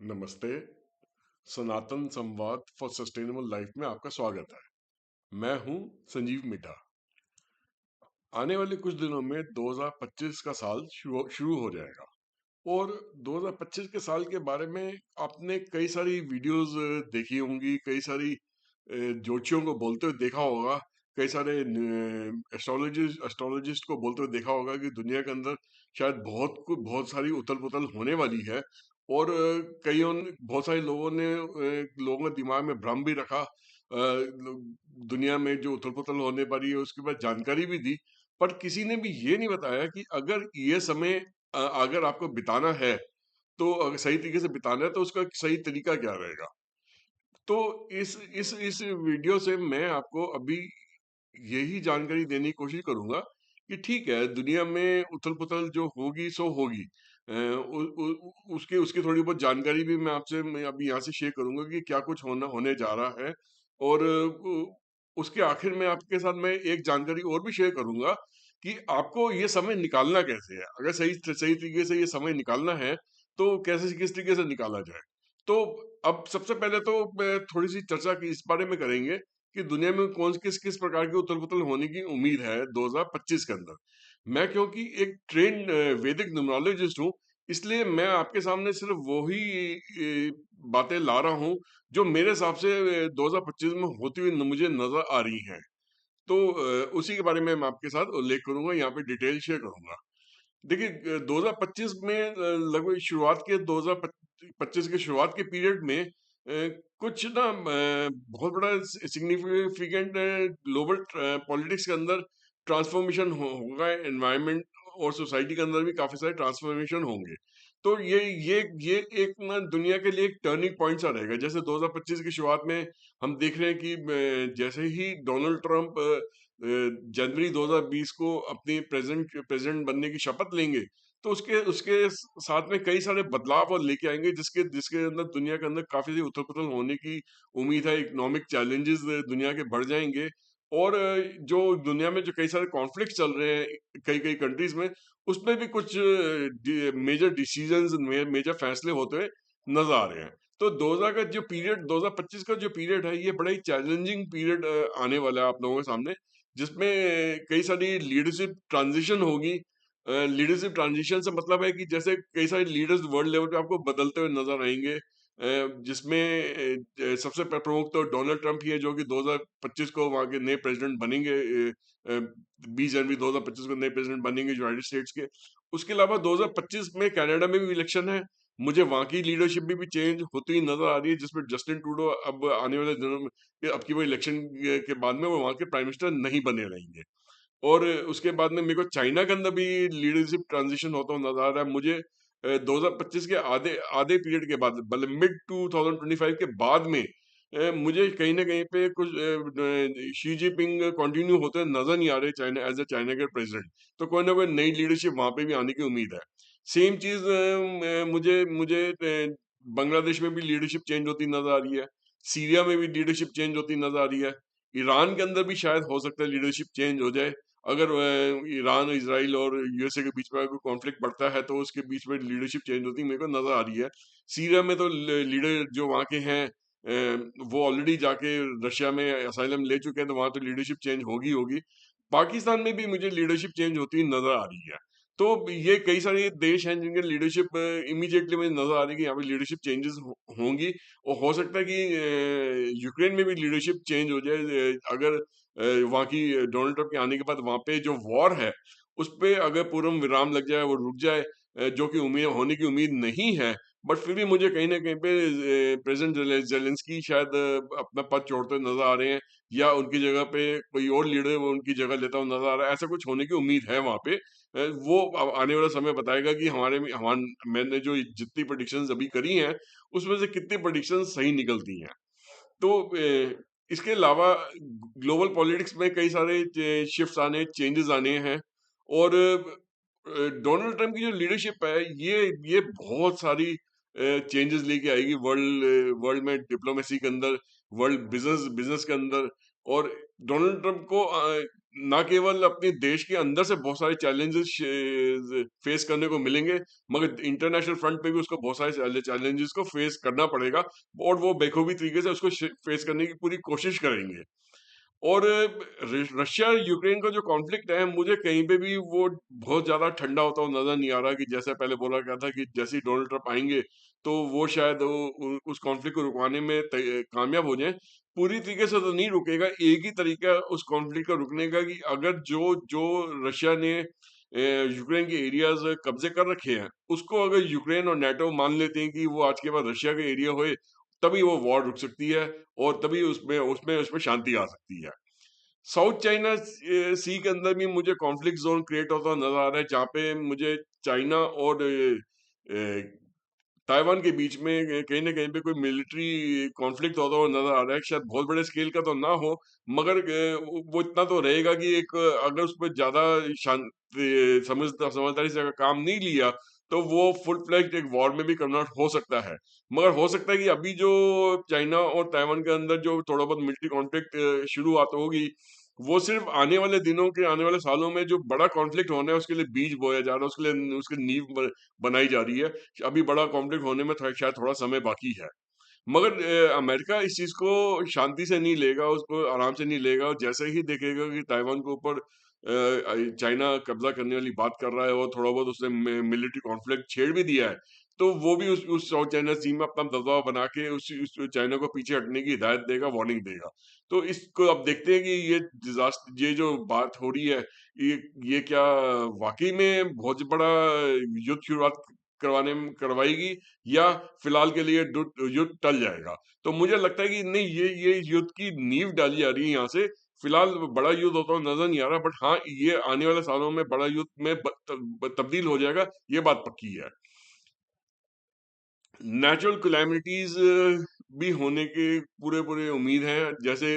नमस्ते। सनातन संवाद for sustainable life में आपका स्वागत है। मैं हूं संजीव मिठा। आने वाले कुछ दिनों में 2025 का साल शुरू शुरू हो जाएगा और 2025 के साल के बारे में आपने कई सारी वीडियोस देखी होंगी, कई सारी ज्योतिषियों को बोलते हुए देखा होगा, कई सारे एस्ट्रोलॉजिस्ट को बोलते हुए देखा होगा कि दुनिया के अंदर शायद बहुत सारी उथल पुथल होने वाली है। और बहुत सारे लोगों ने लोगों के दिमाग में भ्रम भी रखा। दुनिया में जो उथल पुथल होने वाली है उसके बाद जानकारी भी दी, पर किसी ने भी ये नहीं बताया कि अगर ये समय अगर आपको बिताना है, तो अगर सही तरीके से बिताना है तो उसका एक सही तरीका क्या रहेगा। तो इस वीडियो से मैं आपको अभी यही जानकारी देने की कोशिश करूंगा कि ठीक है, दुनिया में उथल-पुथल जो होगी सो होगी। उसकी उसकी थोड़ी बहुत जानकारी भी मैं अभी यहाँ से शेयर करूंगा कि क्या कुछ होने जा रहा है। और उसके आखिर में आपके साथ मैं एक जानकारी और भी शेयर करूंगा कि आपको ये समय निकालना कैसे है। अगर सही सही तरीके से ये समय निकालना है तो कैसे किस तरीके से निकाला जाए। तो अब सबसे पहले तो मैं थोड़ी सी चर्चा की इस बारे में करेंगे कि दुनिया में कौन किस किस प्रकार की उथल-पुथल होने की उम्मीद है 2025 के अंदर। मैं क्योंकि एक ट्रेन्ड वैदिक न्यूमरोलॉजिस्ट हूँ, इसलिए मैं आपके सामने सिर्फ बातें ला रहा हूँ जो मेरे हिसाब से 2025 में होती हुई मुझे नजर आ रही हैं। तो उसी के बारे में मैं आपके साथ उल्लेख करूंगा, यहाँ पे डिटेल शेयर करूंगा। देखिए, 2025 में लगभग शुरुआत के 2025 के शुरुआत के पीरियड में कुछ ना बहुत बड़ा सिग्निफिकेंट ग्लोबल पॉलिटिक्स के अंदर ट्रांसफॉर्मेशन होगा। एनवायरनमेंट और सोसाइटी के अंदर भी काफी सारे ट्रांसफॉर्मेशन होंगे। तो ये एक ना दुनिया के लिए एक टर्निंग पॉइंट सा रहेगा। जैसे 2025 की शुरुआत में हम देख रहे हैं कि जैसे ही डोनाल्ड ट्रंप जनवरी 2020 को अपनी प्रेसिडेंट बनने की शपथ लेंगे, तो उसके उसके साथ में कई सारे बदलाव और लेके आएंगे जिसके जिसके अंदर दुनिया के अंदर काफी उथल पुथल होने की उम्मीद है। इकोनॉमिक चैलेंजेस दुनिया के बढ़ जाएंगे और जो दुनिया में जो कई सारे कॉन्फ्लिक्ट चल रहे हैं कई कई कंट्रीज में, उसमें भी कुछ मेजर डिसीजंस, मेजर फैसले होते हुए नजर आ रहे हैं। तो 2000 का जो पीरियड 2025 का जो पीरियड है, ये बड़ा ही चैलेंजिंग पीरियड आने वाला है आप लोगों के सामने, जिसमें कई सारी लीडरशिप ट्रांजिशन होगी। लीडरशिप ट्रांजिशन से मतलब है कि जैसे कई सारे लीडर्स वर्ल्ड लेवल पे आपको बदलते हुए नजर आएंगे, जिसमें सबसे प्रमुख तो डोनाल्ड ट्रंप ही है जो कि 2025 को वहां के नए प्रेसिडेंट बनेंगे। 20 जनवरी 2025 को नए प्रेसिडेंट बनेंगे यूनाइटेड स्टेट्स के। उसके अलावा 2025 में कनाडा में भी इलेक्शन है। मुझे वहां की लीडरशिप भी चेंज होती हुई नजर आ रही है, जिसमें जस्टिन ट्रूडो अब आने वाले दिनों में अब की वो इलेक्शन के बाद में वो वहां के प्राइम मिनिस्टर नहीं बने रहेंगे। और उसके बाद में मेरे को चाइना के अंदर भी लीडरशिप ट्रांजिशन होता हुआ नजर आ रहा है। मुझे 2025 के आधे आधे पीरियड के बाद, मतलब मिड 2025 के बाद में मुझे कहीं ना कहीं पे कुछ शी जिनपिंग कंटिन्यू होते नजर नहीं आ रहे चाइना एज ए चाइना के प्रेसिडेंट। तो कोई ना कोई नई लीडरशिप वहां पे भी आने की उम्मीद है। सेम चीज मुझे मुझे बांग्लादेश में भी लीडरशिप चेंज होती नजर आ रही है। सीरिया में भी लीडरशिप चेंज होती नजर आ रही है। ईरान के अंदर भी शायद हो सकता है लीडरशिप चेंज हो जाए। अगर ईरान, इसराइल और यूएसए के बीच में अगर कॉन्फ्लिक्ट बढ़ता है तो उसके बीच में लीडरशिप चेंज होती मेरे को नजर आ रही है। सीरिया में तो लीडर जो वहाँ के हैं, वो ऑलरेडी जाके रशिया में असाइलम ले चुके हैं, तो वहां तो लीडरशिप चेंज होगी होगी। पाकिस्तान में भी मुझे लीडरशिप चेंज होती नजर आ रही है। तो ये कई सारे देश हैं जिनके लीडरशिप इमीडिएटली मुझे नजर आ रही है कि यहाँ पे लीडरशिप चेंजेस होंगी। और हो सकता है कि यूक्रेन में भी लीडरशिप चेंज हो जाए, अगर वहाँ की डोनाल्ड ट्रंप के आने के बाद वहाँ पे जो वॉर है उस पे अगर पूर्ण विराम लग जाए, वो रुक जाए, जो कि उम्मीद होने की उम्मीद नहीं है। बट फिर भी मुझे कहीं ना कहीं पे प्रेसिडेंट जेलेंस्की शायद अपना पद छोड़ते नजर आ रहे हैं, या उनकी जगह पे कोई और लीडर वो उनकी जगह लेता हुआ नजर आ रहा है। ऐसा कुछ होने की उम्मीद है वहां पे। वो अब आने वाला समय बताएगा कि मैंने जो जितनी प्रेडिक्शंस अभी करी हैं उसमें से कितनी प्रेडिक्शंस सही निकलती हैं। तो इसके अलावा ग्लोबल पॉलिटिक्स में कई सारे शिफ्ट्स आने, चेंजेस आने हैं। और डोनाल्ड ट्रंप की जो लीडरशिप है, ये बहुत सारी चेंजेस लेके आएगी वर्ल्ड वर्ल्ड में, डिप्लोमेसी के अंदर, वर्ल्ड बिजनेस बिजनेस के अंदर। और डोनाल्ड ट्रंप को ना केवल अपने देश के अंदर से बहुत सारे चैलेंजेस फेस करने को मिलेंगे, मगर इंटरनेशनल फ्रंट पे भी उसको बहुत सारे चैलेंजेस को फेस करना पड़ेगा और वो बेखूबी तरीके से उसको फेस करने की पूरी कोशिश करेंगे। और रशिया यूक्रेन का जो कॉन्फ्लिक्ट है, मुझे कहीं पे भी वो बहुत ज्यादा ठंडा होता हुआ नजर नहीं आ रहा कि जैसे पहले बोला गया था कि जैसे ही डोनाल्ड ट्रंप आएंगे तो वो शायद उस कॉन्फ्लिक्ट को रुकवाने में कामयाब हो जाए। पूरी तरीके से तो नहीं रुकेगा। एक ही तरीका उस कॉन्फ्लिक्ट का रुकने का कि अगर जो जो रशिया ने यूक्रेन के एरियाज कब्जे कर रखे हैं, उसको अगर यूक्रेन और नाटो मान लेते हैं कि वो आज के बाद रशिया के एरिया होए, तभी वो वॉर रुक सकती है और तभी उसमें उसमें उसमें शांति आ सकती है। साउथ चाइना सी के अंदर भी मुझे कॉन्फ्लिक्ट जोन क्रिएट होता नजर आ रहा है, जहाँ पे मुझे चाइना और ताइवान के बीच में कहीं न कहीं पे कोई मिलिट्री कॉन्फ्लिक्ट होता हुआ नज़र आ रहा है। शायद बहुत बड़े स्केल का तो ना हो, मगर वो इतना तो रहेगा कि एक अगर उसपे ज़्यादा समझदारी से अगर काम नहीं लिया, तो वो फुल फ्लेज्ड एक वॉर में भी कन्वर्ट हो सकता है। मगर हो सकता है कि अभी जो चाइना और ताइवान के अंदर जो थोड़ा बहुत मिलिट्री कॉन्फ्लिक्ट शुरुआत होगी, वो सिर्फ़ आने वाले दिनों के आने वाले सालों में जो बड़ा कॉन्फ्लिक्ट होना है, उसके लिए बीज बोया जा रहा है, उसके लिए उसकी नींव बनाई जा रही है। अभी बड़ा कॉन्फ्लिक्ट होने में शायद थोड़ा समय बाकी है। मगर अमेरिका इस चीज को शांति से नहीं लेगा, उसको आराम से नहीं लेगा। और जैसे ही देखेगा कि ताइवान के ऊपर चाइना कब्जा करने वाली बात कर रहा है और थोड़ा बहुत उसने मिलिट्री कॉन्फ्लिक्ट छेड़ भी दिया है, तो वो भी उस साउथ चाइना सी में अपना दबदबा बना के उस चाइना को पीछे हटने की हिदायत देगा, वार्निंग देगा। तो इसको अब देखते हैं कि ये डिजास्टर, ये जो बात हो रही है, ये क्या वाकई में बहुत बड़ा युद्ध शुरुआत करवाएगी, या फिलहाल के लिए युद्ध टल जाएगा। तो मुझे लगता है कि नहीं, ये युद्ध की नींव डाली जा रही है यहाँ से। फिलहाल बड़ा युद्ध होता हुआ नजर नहीं आ रहा, बट हाँ, ये आने वाले सालों में बड़ा युद्ध में तब्दील हो जाएगा, ये बात पक्की है। नेचुरल कैलामिटीज भी होने के पूरे पूरे उम्मीद है। जैसे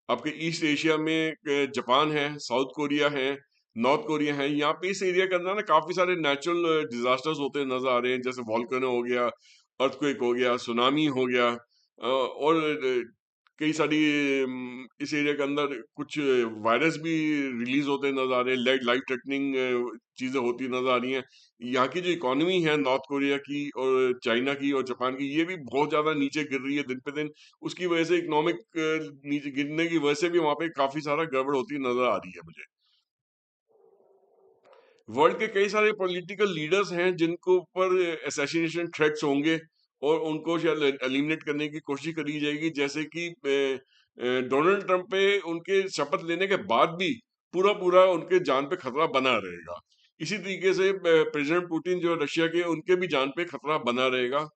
आपके ईस्ट एशिया में जापान है, साउथ कोरिया है, नॉर्थ कोरिया है। यहाँ पे इस एरिया के अंदर ना काफी सारे नेचुरल डिजास्टर्स होते नजर आ रहे हैं, जैसे वॉल्केनो हो गया, अर्थक्वेक हो गया, सुनामी हो गया, और कई सारी इस एरिया के अंदर कुछ वायरस भी रिलीज होते नजर आ रहे हैं, लाइफ थ्रेटनिंग चीजें होती नजर आ रही हैं। यहाँ की जो इकोनॉमी है नॉर्थ कोरिया की और चाइना की और जापान की, ये भी बहुत ज्यादा नीचे गिर रही है दिन पे दिन। उसकी वजह से इकोनॉमिक नीचे गिरने की वजह से भी वहां पे काफी सारा गड़बड़ होती नजर आ रही है मुझे। वर्ल्ड के कई सारे पॉलिटिकल लीडर्स हैं जिनको ऊपर असैसिनेशन थ्रेट्स होंगे और उनको शायद एलिमिनेट करने की कोशिश करी जाएगी। जैसे कि डोनाल्ड ट्रंप पे उनके शपथ लेने के बाद भी पूरा पूरा उनके जान पे खतरा बना रहेगा। इसी तरीके से प्रेसिडेंट पुतिन जो रशिया के, उनके भी जान पे खतरा बना रहेगा।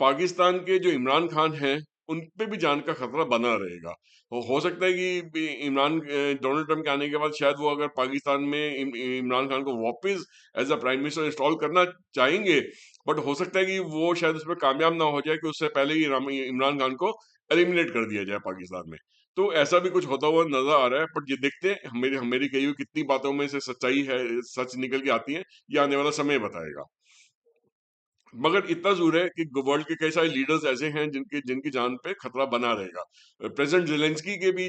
पाकिस्तान के जो इमरान खान हैं, उन पे भी जान का खतरा बना रहेगा। हो सकता है कि डोनाल्ड ट्रंप के आने के बाद शायद वो अगर पाकिस्तान में इमरान खान को वापस as a prime minister install करना चाहेंगे, बट हो सकता है कि वो शायद उसमें कामयाब ना हो जाए कि उससे पहले ही इमरान खान को एलिमिनेट कर दिया जाए पाकिस्तान में। तो ऐसा भी कुछ होता हुआ नजर आ रहा है। बट ये देखते हैं, हमेरी हमेरी कही हुई कितनी बातों में से सच्चाई है, सच निकल के आती है, ये आने वाला समय बताएगा। मगर इतना ज़रूर है कि वर्ल्ड के कई सारे लीडर्स ऐसे हैं जिनकी जिनकी जान पे खतरा बना रहेगा। प्रेसिडेंट ज़ेलेंस्की के भी,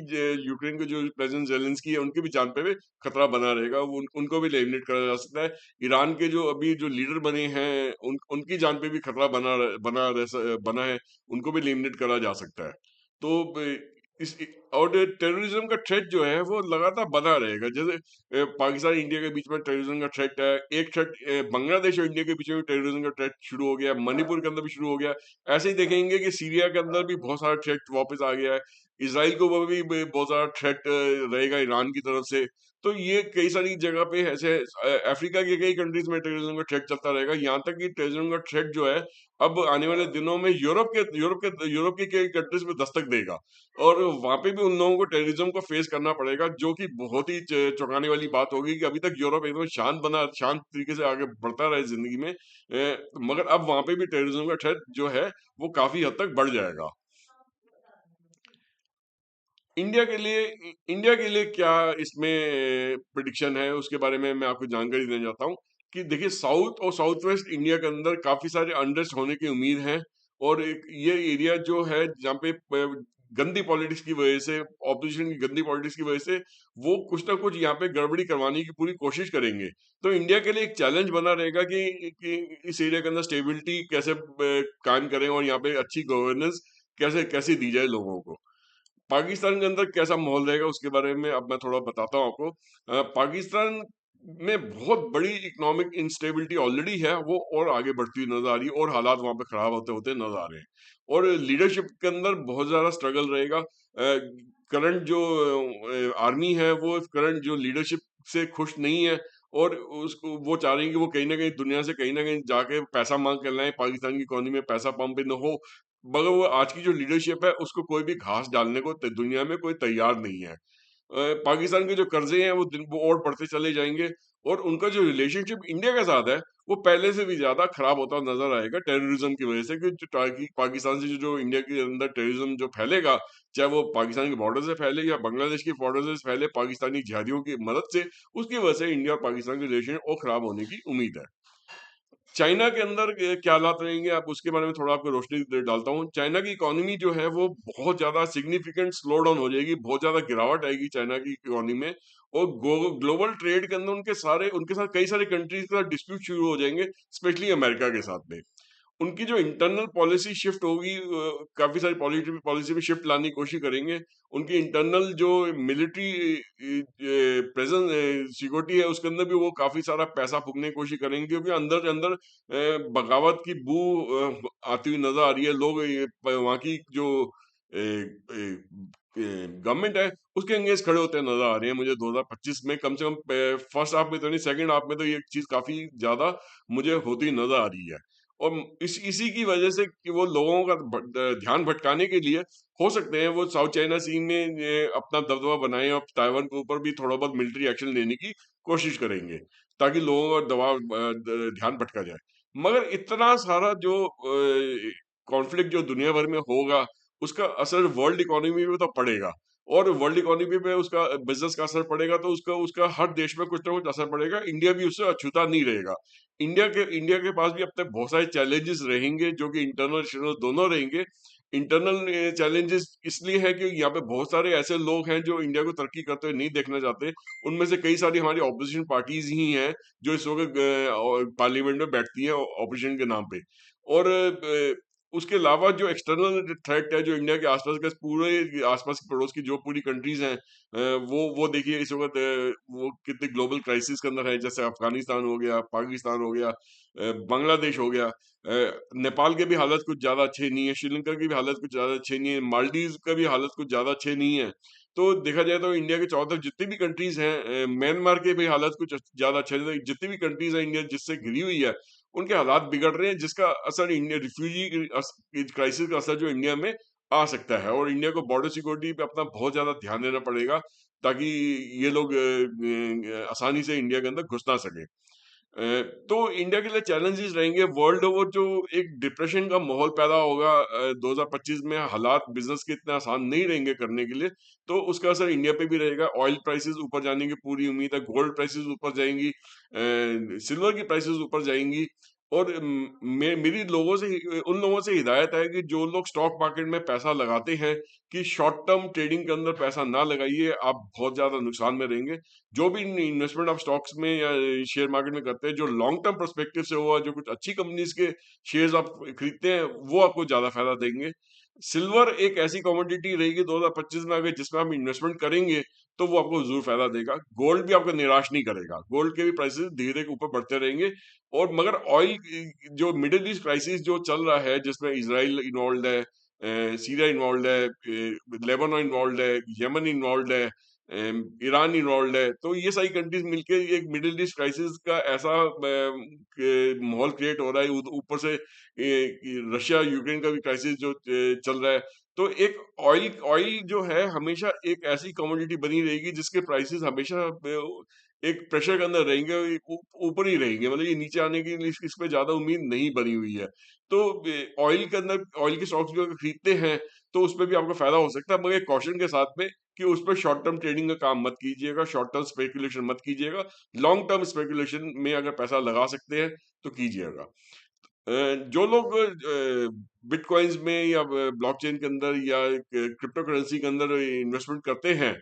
यूक्रेन के जो प्रेसिडेंट ज़ेलेंस्की है, उनकी भी जान पे भी खतरा बना रहेगा। वो उनको भी एलिमिनेट करा जा सकता है। ईरान के जो अभी जो लीडर बने हैं, उनकी जान पे भी खतरा बना है, उनको भी एलिमिनेट करा जा सकता है। तो इस और टेररिज्म का थ्रेट जो है वो लगातार बना रहेगा। जैसे पाकिस्तान इंडिया के बीच में टेररिज्म का थ्रेट है, एक थ्रेट बांग्लादेश और इंडिया के बीच में भी टेररिज्म का थ्रेट शुरू हो गया, मणिपुर के अंदर भी शुरू हो गया। ऐसे ही देखेंगे कि सीरिया के अंदर भी बहुत सारा थ्रेट वापस आ गया है। इसराइल को बहुत सारा थ्रेट रहेगा ईरान की तरफ से। तो ये कई सारी जगह पे ऐसे अफ्रीका के कई कंट्रीज में टेररिज्म का थ्रेट चलता रहेगा। यहाँ तक कि टेररिज्म का थ्रेट जो है अब आने वाले दिनों में यूरोप की कई कंट्रीज में दस्तक देगा। और वहां पे भी उन लोगों को टेररिज्म को फेस करना पड़ेगा, जो कि बहुत ही चौंकाने वाली बात होगी कि अभी तक यूरोप एकदम शांत तरीके से आगे बढ़ता रहे जिंदगी में, मगर अब वहां पे भी टेररिज्म का थ्रेट जो है वो काफी हद तक बढ़ जाएगा। इंडिया के लिए क्या इसमें प्रिडिक्शन है, उसके बारे में मैं आपको जानकारी देना चाहता हूँ कि देखिए, साउथ और साउथ वेस्ट इंडिया के अंदर काफी सारे अनरेस्ट होने की उम्मीद है। और ये एरिया जो है जहाँ पे गंदी पॉलिटिक्स की वजह से, ऑपोजिशन की गंदी पॉलिटिक्स की वजह से वो कुछ ना कुछ यहाँ पे गड़बड़ी करवाने की पूरी कोशिश करेंगे। तो इंडिया के लिए एक चैलेंज बना रहेगा कि इस एरिया के अंदर स्टेबिलिटी कैसे कायम करें और यहाँ पे अच्छी गवर्नेंस कैसे कैसे दी जाए लोगों को। पाकिस्तान के अंदर कैसा माहौल रहेगा उसके बारे में अब मैं थोड़ा बताता हूँ आपको। पाकिस्तान में बहुत बड़ी इकोनॉमिक इंस्टेबिलिटी ऑलरेडी है, वो और आगे बढ़ती हुई नजर आ रही है और हालात वहां पे खराब होते होते नजर आ रहे हैं। और लीडरशिप के अंदर बहुत ज्यादा स्ट्रगल रहेगा। करंट जो आर्मी है वो करंट जो लीडरशिप से खुश नहीं है, और उसको वो चाह रही है कि वो कहीं ना कहीं दुनिया से कहीं ना कहीं जाके पैसा मांग कर लाए, पाकिस्तान की इकोनॉमी में पैसा पंप न हो। मगर वो आज की जो लीडरशिप है उसको कोई भी घास डालने को दुनिया में कोई तैयार नहीं है। पाकिस्तान के जो कर्जे हैं वो और बढ़ते चले जाएंगे, और उनका जो रिलेशनशिप इंडिया के साथ है वो पहले से भी ज्यादा खराब होता नजर आएगा टेररिज्म की वजह से। कि पाकिस्तान से जो इंडिया के अंदर टेररिज्म जो फैलेगा, चाहे वो पाकिस्तान के बॉर्डर से फैले या बांग्लादेश के बॉर्डर से फैले पाकिस्तानी जिहादियों की मदद से, उसकी वजह से इंडिया और पाकिस्तान के रिलेशन और खराब होने की उम्मीद है। चाइना के अंदर क्या हालात रहेंगे, आप उसके बारे में थोड़ा आपको रोशनी डालता हूँ। चाइना की इकोनॉमी जो है वो बहुत ज्यादा सिग्निफिकेंट स्लो डाउन हो जाएगी, बहुत ज्यादा गिरावट आएगी चाइना की इकोनॉमी में। और ग्लोबल ट्रेड के अंदर उनके साथ कई सारे कंट्रीज के साथ डिस्प्यूट शुरू हो जाएंगे, स्पेशली अमेरिका के साथ में। उनकी जो इंटरनल पॉलिसी शिफ्ट होगी, काफी सारी पॉलिसी पॉलिसी में शिफ्ट लाने की कोशिश करेंगे। उनकी इंटरनल जो मिलिट्री प्रेजेंस सिक्योरिटी है उसके अंदर भी वो काफी सारा पैसा फूकने की कोशिश करेंगे, क्योंकि अंदर के अंदर बगावत की बू आती हुई नजर आ रही है। लोग वहाँ की जो गवर्नमेंट है उसके अंगेंस्ट खड़े होते नजर आ रहे हैं मुझे 2025 में, कम से कम फर्स्ट हाफ में तो नहीं, सेकंड हाफ में तो ये चीज काफी ज्यादा मुझे होती नजर आ रही है। और इसी की वजह से कि वो लोगों का ध्यान भटकाने के लिए हो सकते हैं वो साउथ चाइना सी में अपना दबदबा बनाए और ताइवान के ऊपर भी थोड़ा बहुत मिलिट्री एक्शन लेने की कोशिश करेंगे, ताकि लोगों का दबाव ध्यान भटका जाए। मगर इतना सारा जो कॉन्फ्लिक्ट जो दुनिया भर में होगा, उसका असर वर्ल्ड इकोनॉमी में तो पड़ेगा, और वर्ल्ड इकोनॉमी पे उसका बिजनेस का असर पड़ेगा, तो उसका उसका हर देश में कुछ ना कुछ असर पड़ेगा। इंडिया भी उससे अछूता नहीं रहेगा। इंडिया के पास भी अब तक बहुत सारे चैलेंजेस रहेंगे, जो कि इंटरनल एक्सटर्नल दोनों रहेंगे। इंटरनल चैलेंजेस इसलिए है कि यहाँ पे बहुत सारे ऐसे लोग हैं जो इंडिया को तरक्की करते हुए नहीं देखना चाहते। उनमें से कई सारी हमारी ऑपोजिशन पार्टीज ही हैं जो इस वक्त पार्लियामेंट में बैठती हैं ऑपोजिशन के नाम पे। और उसके अलावा जो एक्सटर्नल थ्रेट है जो इंडिया के आसपास के पूरे आसपास के पड़ोस की जो पूरी कंट्रीज हैं, वो देखिए इस वक्त वो कितने ग्लोबल क्राइसिस के अंदर है, जैसे अफगानिस्तान हो गया, पाकिस्तान हो गया, बांग्लादेश हो गया। नेपाल के भी हालत कुछ ज्यादा अच्छे नहीं है, श्रीलंका की भी हालत कुछ ज्यादा अच्छे नहीं है, मालदीव का भी हालत कुछ ज्यादा अच्छे नहीं है। तो देखा जाए तो इंडिया के चारों तरफ जितनी भी कंट्रीज हैं, म्यांमार के भी हालत कुछ ज्यादा अच्छे नहीं है। जितनी भी कंट्रीज है इंडिया जिससे घिरी हुई है, उनके हालात बिगड़ रहे हैं, जिसका असर इंडिया रिफ्यूजी क्राइसिस का असर जो इंडिया में आ सकता है। और इंडिया को बॉर्डर सिक्योरिटी पे अपना बहुत ज्यादा ध्यान देना पड़ेगा, ताकि ये लोग आसानी से इंडिया के अंदर घुस ना सके। तो इंडिया के लिए चैलेंजेस रहेंगे वर्ल्ड ओवर। जो एक डिप्रेशन का माहौल पैदा होगा 2025 में, हालात बिजनेस के इतने आसान नहीं रहेंगे करने के लिए, तो उसका असर इंडिया पे भी रहेगा। ऑयल प्राइसेस ऊपर जाने की पूरी उम्मीद है, गोल्ड प्राइसेस ऊपर जाएंगी, सिल्वर की प्राइसेस ऊपर जाएंगी। और मेरी उन लोगों से हिदायत है कि जो लोग स्टॉक मार्केट में पैसा लगाते हैं, कि शॉर्ट टर्म ट्रेडिंग के अंदर पैसा ना लगाइए, आप बहुत ज्यादा नुकसान में रहेंगे। जो भी इन्वेस्टमेंट आप स्टॉक्स में या शेयर मार्केट में करते हैं, जो लॉन्ग टर्म पर्सपेक्टिव से हुआ, जो कुछ अच्छी कंपनीज के शेयर्स आप खरीदते हैं, वो आपको ज्यादा फायदा देंगे। सिल्वर एक ऐसी कमोडिटी रहेगी 2025 में, अगर जिसमें आप इन्वेस्टमेंट करेंगे तो वो आपको जरूर फायदा देगा। गोल्ड भी आपको निराश नहीं करेगा, गोल्ड के भी प्राइसेस धीरे धीरे ऊपर बढ़ते रहेंगे। और मगर ऑयल, जो मिडिल ईस्ट क्राइसिस जो चल रहा है, जिसमें इसराइल इन्वॉल्व है, सीरिया इन्वॉल्व है, लेबनान इन्वॉल्व है, यमन इन्वॉल्व है, ईरान इन्वॉल्व है, तो ये सारी कंट्रीज मिलके एक मिडिल ईस्ट क्राइसिस का ऐसा माहौल क्रिएट हो रहा है। ऊपर से रशिया यूक्रेन का भी क्राइसिस जो चल रहा है। तो एक ऑयल ऑयल जो है हमेशा एक ऐसी कमोडिटी बनी रहेगी जिसके प्राइसेस हमेशा एक प्रेशर के अंदर रहेंगे, ऊपर ही रहेंगे, मतलब ये नीचे आने की इस पे ज्यादा उम्मीद नहीं बनी हुई है। तो ऑयल के अंदर ऑयल के स्टॉक्स भी अगर खरीदते हैं तो उसपे भी आपको फायदा हो सकता है, मगर कॉशन के साथ में कि उस पर शॉर्ट टर्म ट्रेडिंग का काम मत कीजिएगा, शॉर्ट टर्म स्पेकुलेशन मत कीजिएगा। लॉन्ग टर्म स्पेकुलेशन में अगर पैसा लगा सकते हैं तो कीजिएगा। जो लोग बिटकॉइंस में या ब्लॉकचेन के अंदर या क्रिप्टो करेंसी के अंदर इन्वेस्टमेंट करते हैं,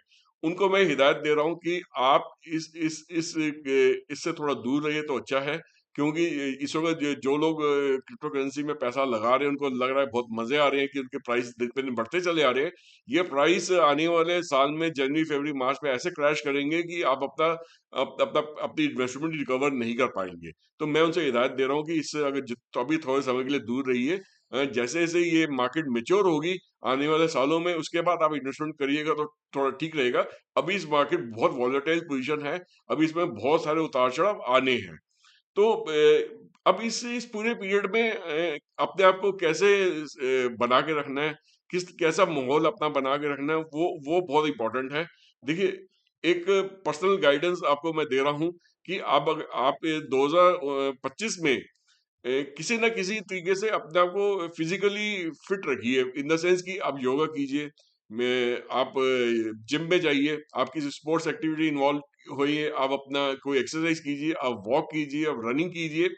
उनको मैं हिदायत दे रहा हूँ कि आप इससे थोड़ा दूर रहिए तो अच्छा है। क्योंकि इस वक्त जो लोग क्रिप्टो करेंसी में पैसा लगा रहे हैं, उनको लग रहा है बहुत मजे आ रहे हैं कि उनके प्राइस दिन पे दिन बढ़ते चले आ रहे हैं। ये प्राइस आने वाले साल में जनवरी फरवरी मार्च में ऐसे क्रैश करेंगे कि आप अपनी इन्वेस्टमेंट रिकवर नहीं कर पाएंगे। तो मैं उनसे हिदायत दे रहा हूँ कि इससे अगर तो अभी थोड़े समय के लिए दूर रहिए। जैसे जैसे ये मार्केट मेच्योर होगी आने वाले सालों में, उसके बाद आप इन्वेस्टमेंट करिएगा तो थोड़ा ठीक रहेगा। अभी इस मार्केट बहुत वॉलेटाइल पोजीशन है, अभी इसमें बहुत सारे उतार चढ़ाव आने हैं। तो अब इस पूरे पीरियड में अपने आप को कैसे बना के रखना है, किस कैसा माहौल अपना बना के रखना है, वो बहुत इंपॉर्टेंट है। देखिए, एक पर्सनल गाइडेंस आपको मैं दे रहा हूँ कि आप 2025 में किसी ना किसी तरीके से अपने आप को फिजिकली फिट रखिए, इन द सेंस कि आप योगा कीजिए, में आप जिम में जाइए, आप किसी स्पोर्ट्स एक्टिविटी इन्वॉल्व होइए, आप अपना कोई एक्सरसाइज कीजिए, आप वॉक कीजिए, आप रनिंग कीजिए,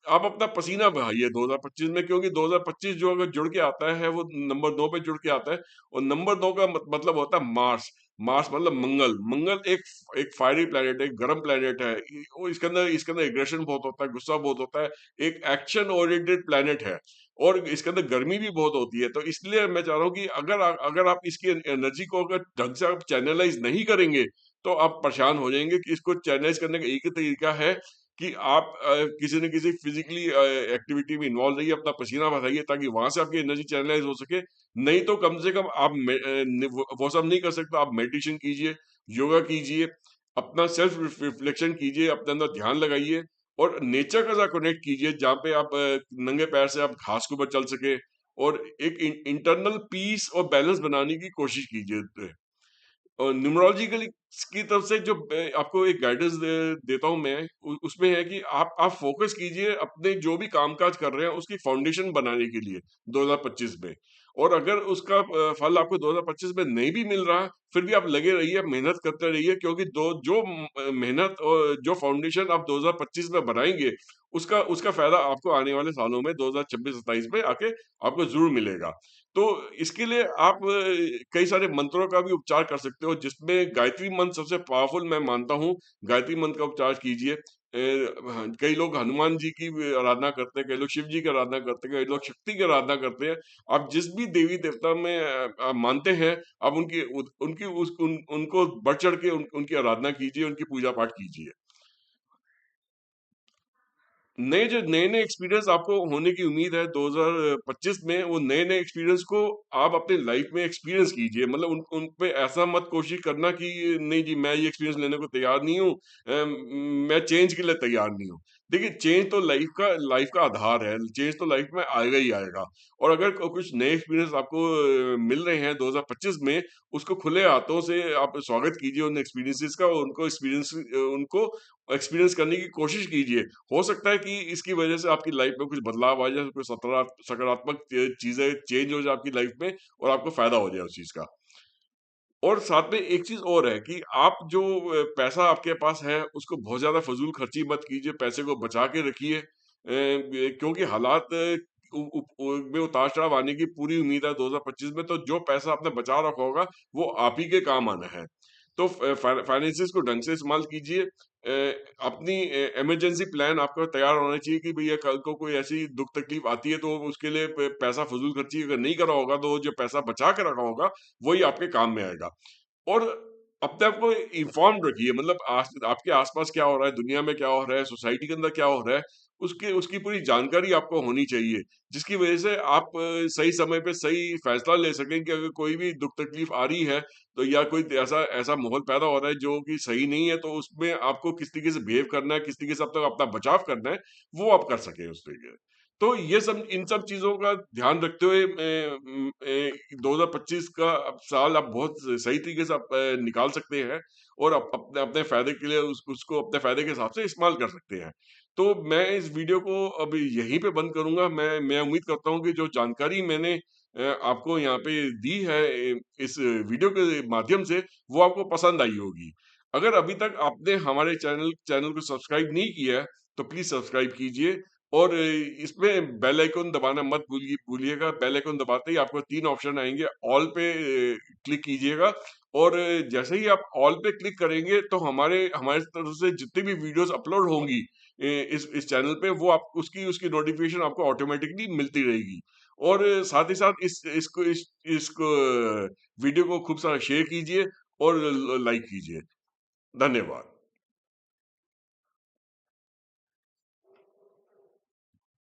आप अपना पसीना बहाइए 2025 में। क्योंकि 2025 जो अगर जुड़ के आता है वो नंबर 2 पे जुड़ के आता है, और नंबर 2 का मतलब होता है मार्स। मार्स मतलब मंगल। मंगल एक एक फायरी प्लेनेट है, एक गर्म प्लेनेट है। वो इसके अंदर एग्रेशन बहुत होता है, गुस्सा बहुत होता है, एक एक्शन ओरिएंटेड प्लेनेट है, और इसके अंदर गर्मी भी बहुत होती है। तो इसलिए मैं चाह रहा हूँ कि अगर आप इसकी एनर्जी को अगर ढंग से आप चैनलाइज नहीं करेंगे, तो आप परेशान हो जाएंगे। कि इसको चैनलाइज करने का एक ही तरीका है कि आप किसी न किसी फिजिकली एक्टिविटी में इन्वॉल्व रहिए, अपना पसीना बहाइए, ताकि वहां से आपकी एनर्जी चैनलाइज हो सके। नहीं तो कम से कम आप वो सब नहीं कर सकते, आप मेडिटेशन कीजिए, योगा कीजिए, अपना सेल्फ रिफ्लेक्शन कीजिए, अपने अंदर ध्यान लगाइए, और नेचर के साथ कनेक्ट कीजिए, जहाँ पे आप नंगे पैर से आप घास के ऊपर चल सके, और एक इंटरनल पीस और बैलेंस बनाने की कोशिश कीजिए। और न्यूमरोलॉजिकली की तरफ से जो आपको एक गाइडेंस देता हूं मैं, उसमें है कि आप फोकस कीजिए अपने जो भी कामकाज कर रहे हैं उसकी फाउंडेशन बनाने के लिए 2025 में। और अगर उसका फल आपको 2025 में नहीं भी मिल रहा, फिर भी आप लगे रहिए, मेहनत करते रहिए। क्योंकि मेहनत और जो फाउंडेशन आप 2025 में बनाएंगे, उसका उसका फायदा आपको आने वाले सालों में 2026-27 में आके आपको जरूर मिलेगा। तो इसके लिए आप कई सारे मंत्रों का भी उपचार कर सकते हो, जिसमें गायत्री मंत्र सबसे पावरफुल मैं मानता हूँ। गायत्री मंत्र का उपचार कीजिए। हाँ, कई लोग हनुमान जी की भी आराधना करते हैं, कई लोग शिव जी की आराधना करते हैं, कई लोग शक्ति की आराधना करते हैं। आप जिस भी देवी देवता में मानते हैं, आप उनकी उनकी उनको बढ़ चढ़ के उनकी आराधना कीजिए, उनकी पूजा पाठ कीजिए। नए-नए एक्सपीरियंस आपको होने की उम्मीद है 2025 में। वो नए-नए एक्सपीरियंस को आप अपनी लाइफ में एक्सपीरियंस कीजिए। मतलब उन पे ऐसा मत कोशिश करना कि नहीं जी, मैं ये एक्सपीरियंस लेने को तैयार नहीं हूँ, मैं चेंज के लिए तैयार नहीं हूँ। देखिए, चेंज तो लाइफ का आधार है, चेंज तो लाइफ में आएगा ही आएगा। और अगर कुछ नए एक्सपीरियंस आपको मिल रहे हैं 2025 में, उसको खुले हाथों से आप स्वागत कीजिए उन एक्सपीरियंसेस का, और उनको एक्सपीरियंस करने की कोशिश कीजिए। हो सकता है कि इसकी वजह से आपकी लाइफ में कुछ बदलाव आ जाए, कुछ सकारात्मक चीजें चेंज हो जाए आपकी लाइफ में, और आपको फायदा हो जाए उस चीज का। और साथ में एक चीज और है कि आप जो पैसा आपके पास है, उसको बहुत ज्यादा फजूल खर्ची मत कीजिए, पैसे को बचा के रखिए। क्योंकि हालात में उतार चढ़ाव आने की पूरी उम्मीद है 2025 में। तो जो पैसा आपने बचा रखा होगा, वो आप ही के काम आना है। तो फाइनेंसिस को ढंग से इस्तेमाल कीजिए। अपनी इमरजेंसी प्लान आपका तैयार होना चाहिए कि भैया कल को कोई ऐसी दुख तकलीफ आती है, तो उसके लिए पैसा फजूल खर्ची अगर नहीं करा होगा, तो जो पैसा बचा के रखा होगा, वही आपके काम में आएगा। और अपने आप को इन्फॉर्म्ड रखिए। मतलब आपके आसपास क्या हो रहा है, दुनिया में क्या हो रहा है, सोसाइटी के अंदर क्या हो रहा है, उसकी उसकी पूरी जानकारी आपको होनी चाहिए। जिसकी वजह से आप सही समय पे सही फैसला ले सकें कि अगर कोई भी दुख तकलीफ आ रही है, तो या कोई ऐसा ऐसा माहौल पैदा हो रहा है जो कि सही नहीं है, तो उसमें आपको किस तरीके से बिहेव करना है, किस तरीके से अपना बचाव करना है, वो आप कर सकें उस तरीके से। तो ये सब इन सब चीजों का ध्यान रखते हुए 2025 का साल आप बहुत सही तरीके से आप निकाल सकते हैं, और अपने अपने फायदे के लिए उसको अपने फायदे के हिसाब से इस्तेमाल कर सकते हैं। तो मैं इस वीडियो को अब यहीं पे बंद करूंगा। मैं उम्मीद करता हूं कि जो जानकारी मैंने आपको यहाँ पे दी है इस वीडियो के माध्यम से, वो आपको पसंद आई होगी। अगर अभी तक आपने हमारे चैनल चैनल को सब्सक्राइब नहीं किया है, तो प्लीज सब्सक्राइब कीजिए। और इसमें बेल आइकन दबाना मत भूलिएगा। बेल आइकन दबाते ही आपको 3 ऑप्शन आएँगे, ऑल पे क्लिक कीजिएगा और जैसे ही आप ऑल पे क्लिक करेंगे तो हमारे हमारी तरफ से जितनी भी वीडियोज़ अपलोड होंगी इस चैनल पे, वो आप उसकी उसकी नोटिफ़िकेशन आपको ऑटोमैटिकली मिलती रहेगी। और साथ ही साथ इसको वीडियो को खूब सारा शेयर कीजिए और ल लाइक कीजिए। धन्यवाद।